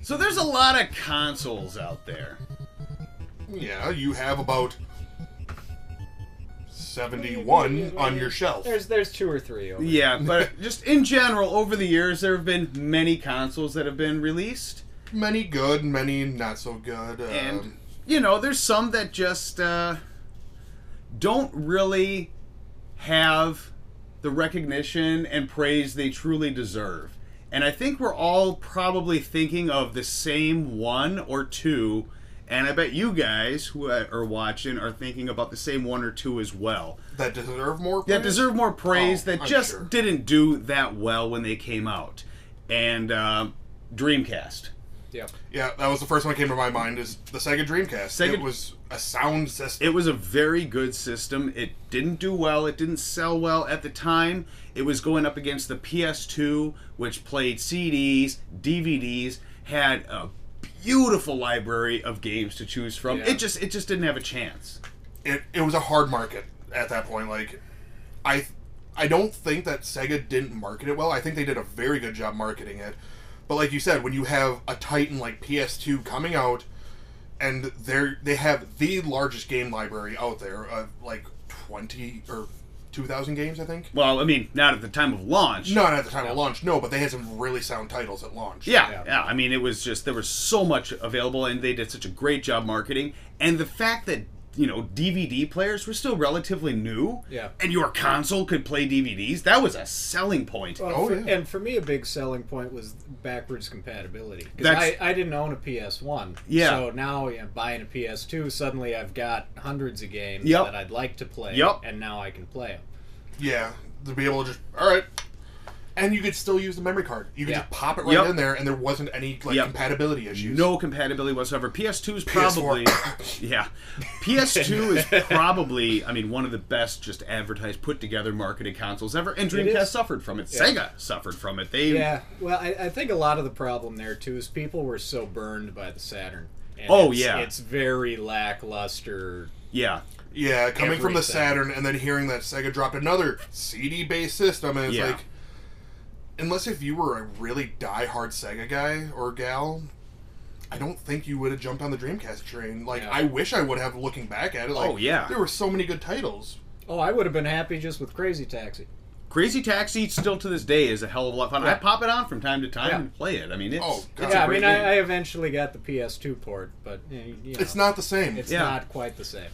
So there's a lot of consoles out there. Yeah, you have about 71 on your shelf. There's 2 or 3 over Yeah, but just in general, over the years, there have been many consoles that have been released. Many good, many not so good. And, there's some that just don't really have the recognition and praise they truly deserve. And I think we're all probably thinking of the same one or two, and I bet you guys who are watching are thinking about the same one or two as well. That deserve more praise? That deserve more praise, that I'm just sure. didn't do that well when they came out. And Dreamcast. Yeah. Yeah, that was the first one that came to my mind, is the Sega Dreamcast. It was a sound system. It was a very good system. It didn't do well. It didn't sell well at the time. It was going up against the PS2, which played CDs, DVDs, had a beautiful library of games to choose from. Yeah. It just didn't have a chance. It was a hard market at that point. Like, I don't think that Sega didn't market it well. I think they did a very good job marketing it. But like you said, when you have a Titan like PS2 coming out, and they have the largest game library out there of like 20 or 2,000 games, I think. Well, I mean, not at the time of launch. Not at the time of launch, no, but they had some really sound titles at launch. Yeah. I mean, it was just, there was so much available, and they did such a great job marketing. And the fact that, DVD players were still relatively new, and your console could play DVDs, that was a selling point. Well, and for me, a big selling point was backwards compatibility. Because I didn't own a PS1. Yeah. So now, buying a PS2, suddenly I've got hundreds of games Yep. that I'd like to play, Yep. and now I can play them. Yeah, to be able to just, all right. And you could still use the memory card. You could just pop it right in there, and there wasn't any compatibility issues. No compatibility whatsoever. PS2 is probably... PS2 is probably, one of the best just advertised, put-together, marketed consoles ever. And Dreamcast suffered from it. Yeah. Sega suffered from it. Well, I think a lot of the problem there, too, is people were so burned by the Saturn. And it's very lackluster. Yeah. Yeah, coming from the Saturn, and then hearing that Sega dropped another CD-based system, and it's like... Unless if you were a really die-hard Sega guy or gal, I don't think you would have jumped on the Dreamcast train. Like, I wish I would have, looking back at it. Like, there were so many good titles. Oh, I would have been happy just with Crazy Taxi. Crazy Taxi, still to this day, is a hell of a lot of fun. I pop it on from time to time and play it. I mean, it's a great game. I eventually got the PS2 port, but it's not the same. It's not quite the same.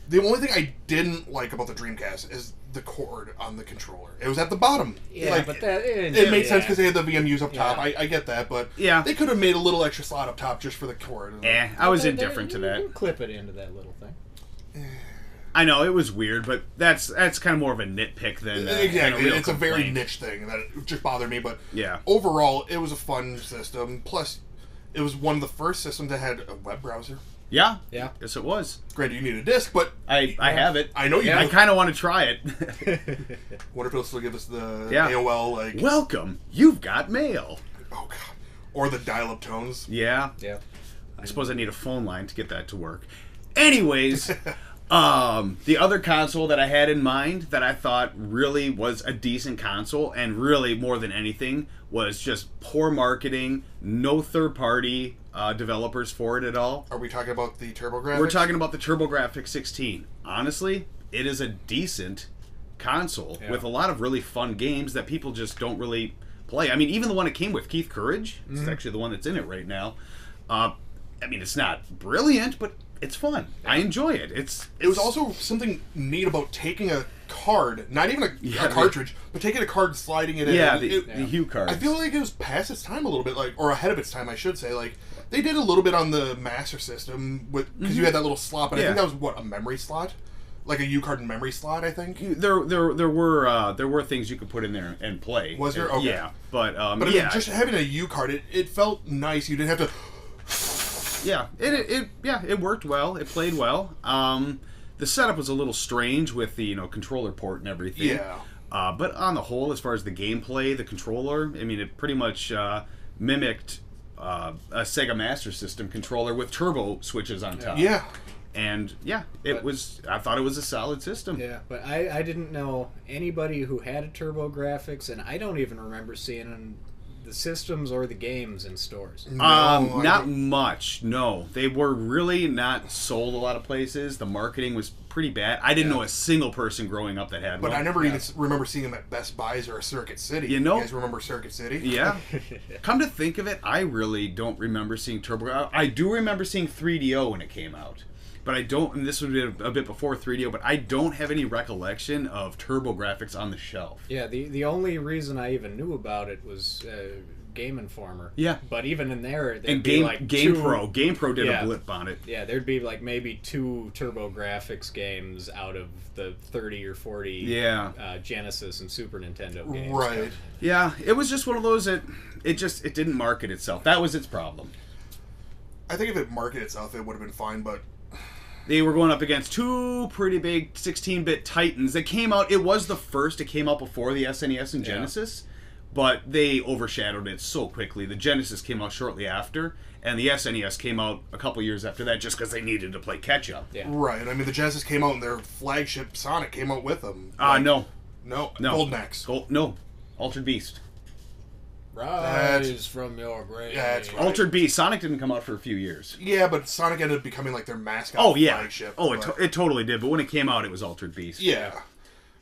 The only thing I didn't like about the Dreamcast is the cord on the controller. It was at the bottom. Yeah, but it made sense because they had the VMUs up top. I get that, but they could have made a little extra slot up top just for the cord. I was indifferent to that. You can clip it into that little thing. I know, it was weird, but that's kind of more of a nitpick than exactly. Than it's a very niche thing that just bothered me, but yeah. Overall, it was a fun system. Plus, it was one of the first systems that had a web browser. Yeah. Yes, it was. Granted, you need a disc, but I have it. I know you. I kind of want to try it. What if it'll still give us the AOL like? Welcome, you've got mail. Oh god, or the dial-up tones. Yeah. I suppose I need a phone line to get that to work. Anyways, the other console that I had in mind that I thought really was a decent console, and really more than anything was just poor marketing, no third-party developers for it at all. Are we talking about the TurboGrafx? We're talking about the TurboGrafx 16. Honestly, it is a decent console with a lot of really fun games that people just don't really play. I mean, even the one it came with, Keith Courage, it's actually the one that's in it right now. It's not brilliant, but it's fun. I enjoy it. It was also something neat about taking a card, not even a cartridge, but taking a card and sliding it in. Yeah, the Hue cards. I feel like it was past its time a little bit, or ahead of its time, I should say. Like, they did a little bit on the Master System because you had that little slot, but I think that was a memory slot, like a U card and memory slot. I think there were things you could put in there and play. Was there? Okay. Yeah, but just having a U card, it felt nice. You didn't have to. Yeah, it worked well. It played well. The setup was a little strange with the controller port and everything. Yeah. But on the whole, as far as the gameplay, the controller, it pretty much mimicked a Sega Master System controller with turbo switches on top. Yeah. And I thought it was a solid system. Yeah, but I didn't know anybody who had a TurboGrafx, and I don't even remember seeing the systems or the games in stores? Not much. No, they were really not sold a lot of places. The marketing was pretty bad. I didn't know a single person growing up that had one. But I never even remember seeing them at Best Buys or Circuit City. You know, you guys remember Circuit City? Yeah. Come to think of it, I really don't remember seeing Turbo. I do remember seeing 3DO when it came out. But I don't, and this would be a bit before 3DO, but I don't have any recollection of TurboGrafx on the shelf. Yeah, the only reason I even knew about it was Game Informer. Yeah. But even in there, and GamePro did a blip on it. Yeah, there'd be like maybe 2 TurboGrafx games out of the 30 or 40 Genesis and Super Nintendo games. Right. Yeah, it was just one of those that it didn't market itself. That was its problem. I think if it marketed itself, it would have been fine, but they were going up against 2 pretty big 16-bit titans that came out. It was the first. It came out before the SNES and Genesis, but they overshadowed it so quickly. The Genesis came out shortly after, and the SNES came out a couple years after that just because they needed to play catch-up. Yeah. Right. I mean, the Genesis came out, and their flagship Sonic came out with them. No. Golden Axe. No. Altered Beast. Rise from your grave. Yeah, that's right. Altered Beast. Sonic didn't come out for a few years. Yeah, but Sonic ended up becoming like their mascot flagship. Oh, it totally did. But when it came out, it was Altered Beast. Yeah.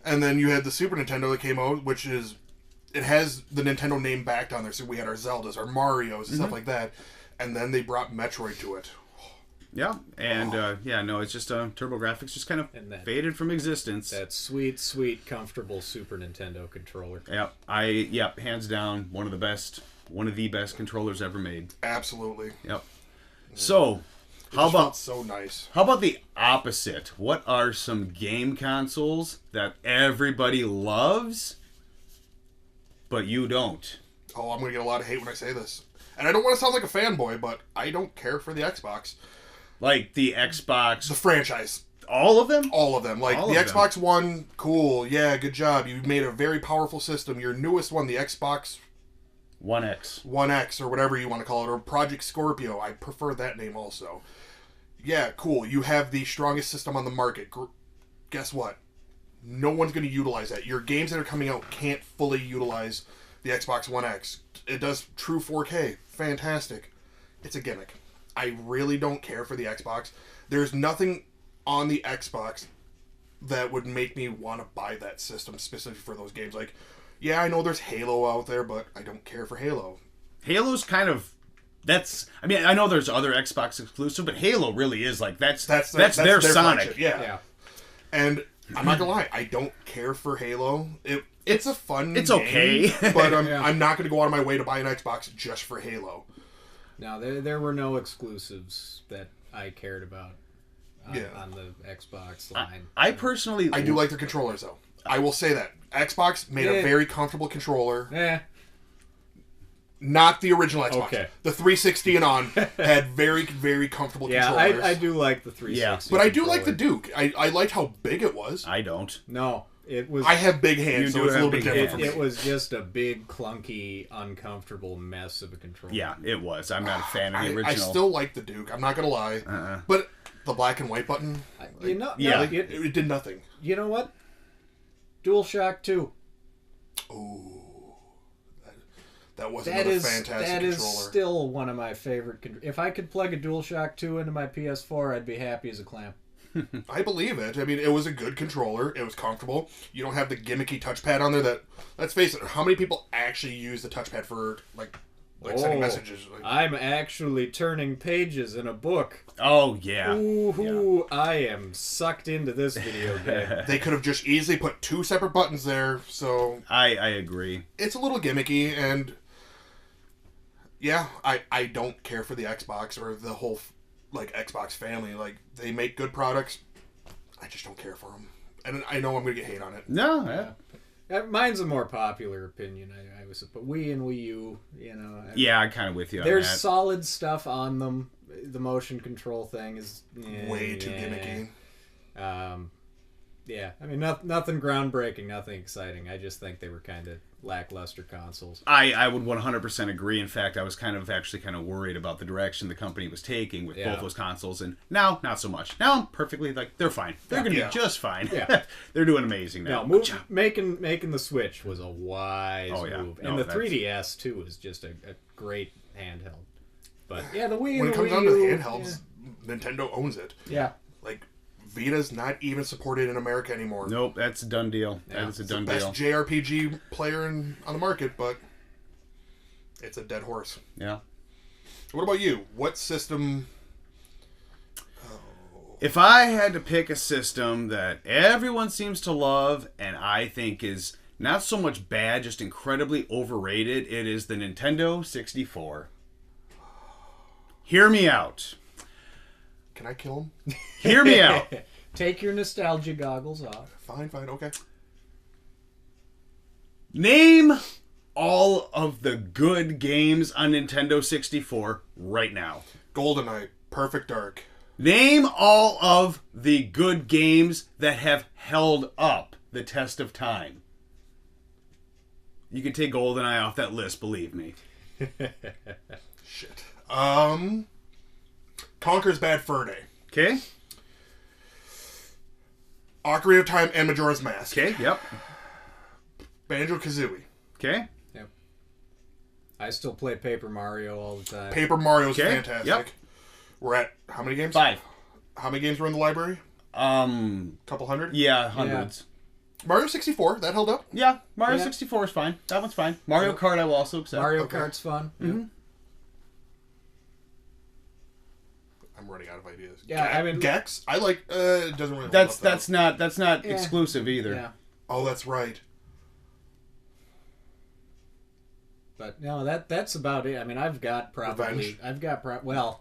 And then you had the Super Nintendo that came out, which is... It has the Nintendo name backed on there. So we had our Zeldas, our Marios, and stuff like that. And then they brought Metroid to it. Yeah, and it's just TurboGrafx just kind of faded from existence. That sweet, sweet, comfortable Super Nintendo controller. Yep, hands down, one of the best controllers ever made. Absolutely. Yep. So, how about so nice? How about the opposite? What are some game consoles that everybody loves, but you don't? Oh, I'm gonna get a lot of hate when I say this, and I don't want to sound like a fanboy, but I don't care for the Xbox. Like the Xbox... The franchise. All of them? All of them. Like, the Xbox One, cool. Yeah, good job. You made a very powerful system. Your newest one, the Xbox... One X, or whatever you want to call it, or Project Scorpio. I prefer that name also. Yeah, cool. You have the strongest system on the market. Guess what? No one's going to utilize that. Your games that are coming out can't fully utilize the Xbox One X. It does true 4K. Fantastic. It's a gimmick. I really don't care for the Xbox. There's nothing on the Xbox that would make me want to buy that system specifically for those games. Like, yeah, I know there's Halo out there, but I don't care for Halo. Halo's kind of... I mean, I know there's other Xbox exclusive, but Halo really is like... That's their Sonic. Yeah. And I'm not going to lie, I don't care for Halo. It's a fun game. Okay. But I'm not going to go out of my way to buy an Xbox just for Halo. No, there were no exclusives that I cared about on the Xbox line. I personally... I do like their controllers, though. I will say that. Xbox made a very comfortable controller. Yeah. Not the original Xbox. Okay. The 360 and on had very, very comfortable controllers. Yeah, I do like the 360. Yeah. But I do like the Duke. I liked how big it was. I don't. No. It was. I have big hands, so it's a little bit different for me. It was just a big, clunky, uncomfortable mess of a controller. Yeah, it was. I'm not a fan of the original. I still like the Duke. I'm not going to lie. But the black and white button, it did nothing. You know what? DualShock 2. Ooh. That was another fantastic controller. That is still one of my favorite. If I could plug a DualShock 2 into my PS4, I'd be happy as a clam. I believe it. I mean, it was a good controller. It was comfortable. You don't have the gimmicky touchpad on there that, let's face it, how many people actually use the touchpad for, like sending messages? I'm actually turning pages in a book. Oh, yeah. Ooh, yeah. I am sucked into this video game. They could have just easily put 2 separate buttons there, so... I agree. It's a little gimmicky, and... Yeah, I don't care for the Xbox or the whole... Xbox family. They make good products. I just don't care for them. And I know I'm going to get hate on it. No, mine's a more popular opinion. I was, but Wii and Wii U, I'm kind of with you on there's that. solid stuff on them. The motion control thing is... way too gimmicky. Yeah, I mean, nothing groundbreaking, nothing exciting. I just think they were kind of lackluster consoles. I would 100% agree. In fact, I was kind of worried about the direction the company was taking with both those consoles, and now not so much. Now I'm perfectly they're fine. They're going to be just fine. Yeah. They're doing amazing now. No, making the Switch was a wise move, and the 3DS too was just a great handheld. But yeah, the Wii. When it comes down to the handhelds, Nintendo owns it. Yeah, like. Vita's not even supported in America anymore. Nope, that's a done deal. Yeah. That's a done deal. Best JRPG player on the market, but it's a dead horse. Yeah. What about you? What system? If I had to pick a system that everyone seems to love and I think is not so much bad, just incredibly overrated, it is the Nintendo 64. Hear me out. Can I kill him? Hear me out. Take your nostalgia goggles off. Fine, okay. Name all of the good games on Nintendo 64 right now. GoldenEye, Perfect Dark. Name all of the good games that have held up the test of time. You can take GoldenEye off that list, believe me. Shit. Conker's Bad Fur Day. Okay. Ocarina of Time and Majora's Mask. Okay, yep. Banjo-Kazooie. Okay. Yep. I still play Paper Mario all the time. Paper Mario's fantastic. Yep. We're at how many games? 5. How many games were in the library? Couple hundred? Yeah, hundreds. Yeah. Mario 64, that held up? Yeah, Mario 64 is fine. That one's fine. Mario Kart I will also accept. Mario Kart's fun. Mm-hmm. I'm running out of ideas. Yeah, I mean Gex. I like. It doesn't really. That's not exclusive either. Yeah. Oh, that's right. But no, that's about it. I mean, I've got Revenge.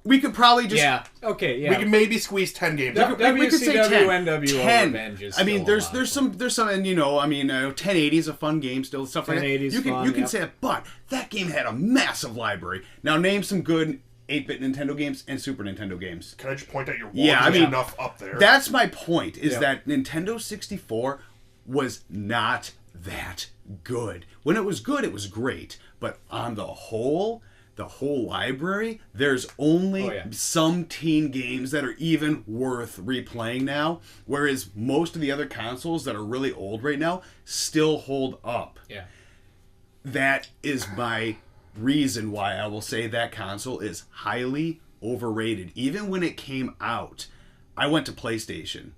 We could probably just Okay. We can maybe squeeze 10 games. we could say 10. NWO 10. Revenge is I mean, still there's some, and 1080 is a fun game still, stuff like that. 1080's You fun, can say it, but that game had a massive library. Now name some good 8-bit Nintendo games and Super Nintendo games. Can I just point out your wall? Yeah, I mean, enough up there. That's my point. Is that Nintendo 64 was not that good. When it was good, it was great. But on the whole library, there's only some teen games that are even worth replaying now. Whereas most of the other consoles that are really old right now still hold up. Yeah. That is my reason why I will say that console is highly overrated. Even when it came out, I went to PlayStation.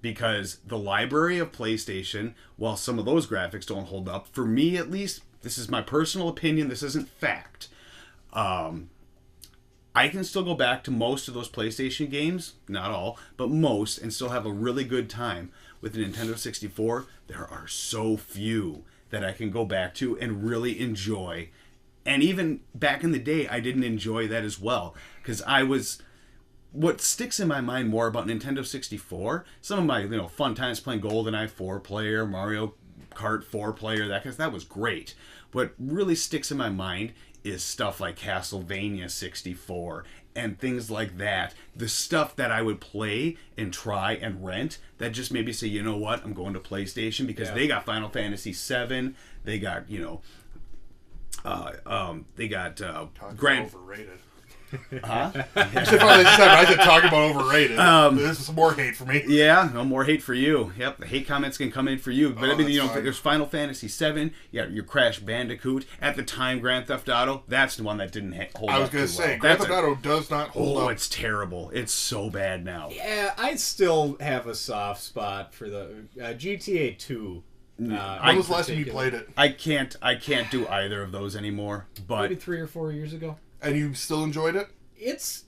Because the library of PlayStation, while some of those graphics don't hold up, for me at least, this is my personal opinion, this isn't fact. I can still go back to most of those PlayStation games, not all, but most, and still have a really good time. With the Nintendo 64, there are so few that I can go back to and really enjoy. And even back in the day, I didn't enjoy that as well. Because what sticks in my mind more about Nintendo 64, some of my fun times playing GoldenEye 4-player, Mario Kart 4-player, that was great. What really sticks in my mind is stuff like Castlevania 64 and things like that. The stuff that I would play and try and rent that just made me say, you know what, I'm going to PlayStation because they got Final Fantasy 7, they got, Grand... Overrated. Huh? I said talk about overrated. This is more hate for me. Yeah, no more hate for you. Yep, the hate comments can come in for you. But fine. There's Final Fantasy 7. You got your Crash Bandicoot. At the time, Grand Theft Auto. That's the one that didn't hold up. I was going to say, well. Grand Theft Auto does not hold up. Oh, it's terrible. It's so bad now. Yeah, I still have a soft spot for the GTA 2. When was the last time you played it? I can't do either of those anymore. But maybe 3 or 4 years ago. And you still enjoyed it? It's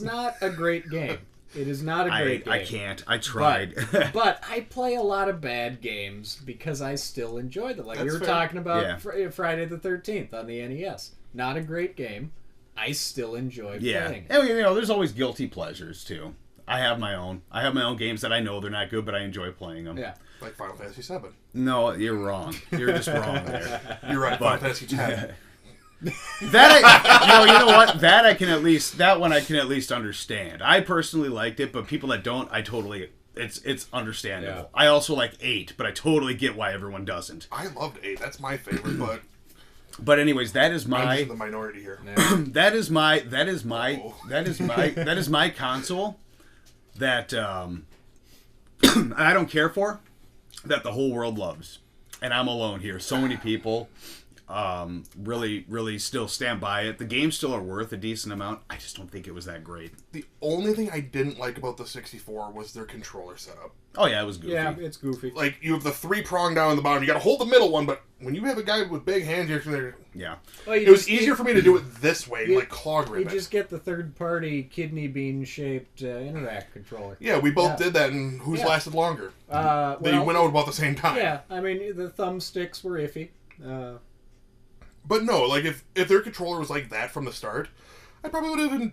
not a great game. It is not a great game. I can't. I tried. But I play a lot of bad games because I still enjoy them. Like we were talking about Friday the 13th on the NES. Not a great game. I still enjoy playing it. And there's always guilty pleasures too. I have my own. games that I know they're not good, but I enjoy playing them. Yeah. Like Final Fantasy 7. No, you're wrong. You're just wrong there. You're right. Final Fantasy 10. That you know what? That one I can at least understand. I personally liked it, but people that don't, I totally It's understandable. Yeah. I also like 8, but I totally get why everyone doesn't. I loved 8. That's my favorite, but But anyways, that is I'm my just in the minority here. that is my console that I don't care for, that the whole world loves, and I'm alone here. So many people really still stand by it. The games still are worth a decent amount. I just don't think it was that great. The only thing I didn't like about the 64 was their controller setup. Oh yeah, it was goofy. Yeah, it's goofy. Like, you have the 3 prong down on the bottom. You got to hold the middle one, but when you have a guy with big hands, Yeah. Well, it was easier for me to do it this way, like clog You ribbon. just get the third-party kidney bean-shaped Interact controller. Yeah, we both did that, and who's lasted longer? They went out about the same time. Yeah, I mean, the thumbsticks were iffy. But no, like, if their controller was like that from the start, I probably would have been...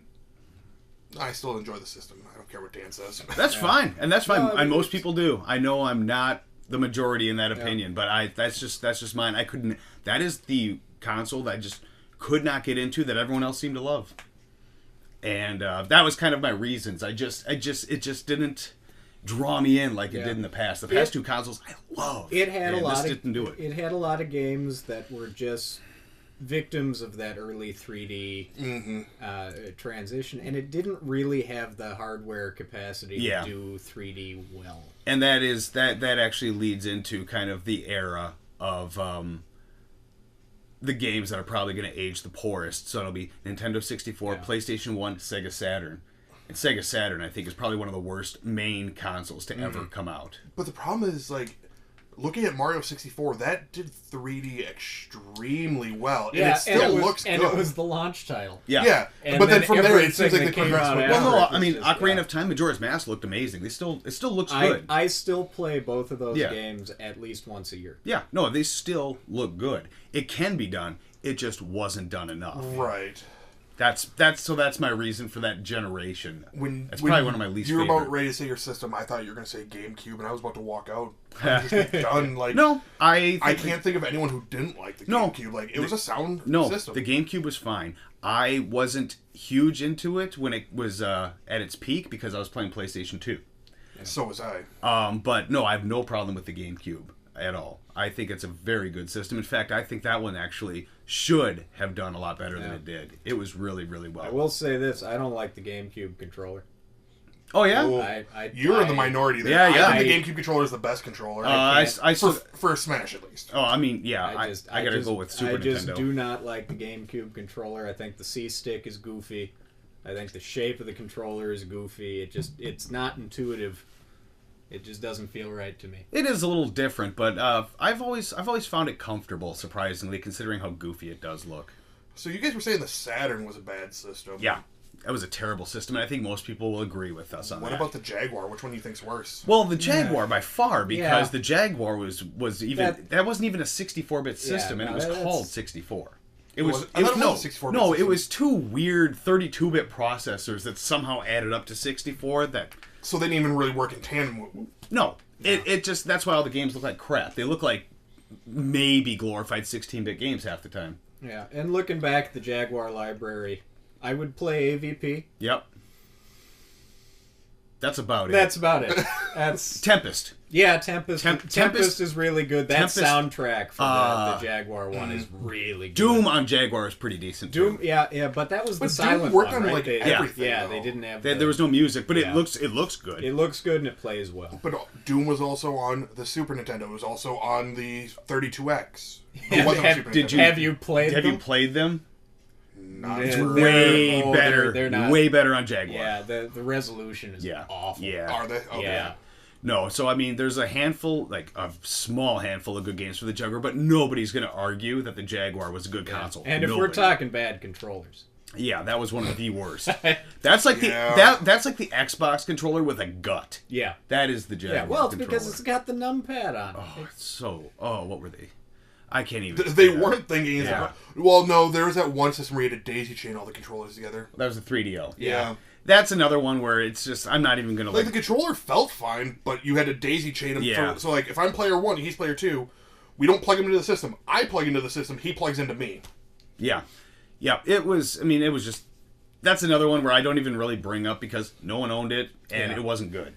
I still enjoy the system. I don't care what Dan says. That's fine, and that's fine. No, I mean, and most people do. I know I'm not the majority in that opinion, but that's just mine. I couldn't. That is the console that I just could not get into that everyone else seemed to love, and that was kind of my reasons. It just didn't draw me in like it did in the past. The past 2 consoles I love. It had a lot. Didn't do it. It had a lot of games that were just victims of that early 3D transition, and it didn't really have the hardware capacity to do 3D well. And that actually leads into kind of the era of the games that are probably going to age the poorest. So it'll be Nintendo 64, PlayStation 1, Sega Saturn. And Sega Saturn, I think, is probably one of the worst main consoles to ever come out. But the problem is, like, looking at Mario 64, that did 3D extremely well. And it still looks good. And it was the launch title. Yeah. And but then from there, it seems like they they came progressed. out Well, after. Well, no, I mean, Ocarina of Time, Majora's Mask looked amazing. It still looks good. I still play both of those games at least once a year. Yeah, no, they still look good. It can be done. It just wasn't done enough. Right. That's my reason for that generation. That's when probably one of my least you were favorite. about ready to say your system, I thought you were going to say GameCube, and I was about to walk out. I'm just done. Like, No, I can't think of anyone who didn't like the GameCube. Like, it was a sound system. The GameCube was fine. I wasn't huge into it when it was at its peak because I was playing PlayStation 2. So was I. But no, I have no problem with the GameCube at all. I think it's a very good system. In fact, I think that one actually should have done a lot better than it did. It was really, really well. I will say this: I don't like the GameCube controller. Oh yeah, Well, you're in the minority there. Yeah. I think the GameCube controller is the best controller. For Smash, at least. Oh, I mean, yeah. I gotta go with Super Nintendo. I just do not like the GameCube controller. I think the C-stick is goofy. I think the shape of the controller is goofy. It's not intuitive. It just doesn't feel right to me. It is a little different, but I've always found it comfortable, surprisingly, considering how goofy it does look. So you guys were saying the Saturn was a bad system. Yeah, that was a terrible system, and I think most people will agree with us on that. What about the Jaguar? Which one do you think's worse? Well, the Jaguar by far, because the Jaguar was even that wasn't even a 64-bit system, and it was called 64. It was 64-bit no, it was 2 weird 32-bit processors that somehow added up to 64. So they didn't even really work in tandem. No, it just that's why all the games look like crap. They look like maybe glorified 16-bit games half the time. Yeah, and looking back at the Jaguar library, I would play AVP. Yep. That's about it. That's about it. That's Tempest. Yeah, Tempest. Tempest is really good. That Tempest, soundtrack for the Jaguar one is really good. Doom on Jaguar is pretty decent. Doom, too. yeah, but that was the Doom silent worked one, on right? like everything. Yeah, they didn't have. There was no music, but it looks good. It looks good and it plays well. But Doom was also on the Super Nintendo. It was also on the 32X. Have you played them? Have you played them? It's way better. They're not, way better on Jaguar. Yeah, the resolution is awful. Yeah. Are they? Okay. Yeah. No, so I mean, there's a small handful of good games for the Jaguar, but nobody's going to argue that the Jaguar was a good console. And if we're talking bad controllers, yeah, that was one of the worst. That's like that's like the Xbox controller with a gut. Yeah, that is the Jaguar. Yeah, well, it's controller. because it's got the numpad on it. What were they? I can't even. They weren't thinking. Yeah. Well, no, there was that one system where you had to daisy chain all the controllers together. That was a 3DO. Yeah. That's another one where it's just, I'm not even going to like... the controller felt fine, but you had to daisy chain him. Yeah. So, like, if I'm player 1 and he's player 2, we don't plug him into the system. I plug into the system, he plugs into me. Yeah. Yeah, it was just... That's another one where I don't even really bring up because no one owned it, and it wasn't good.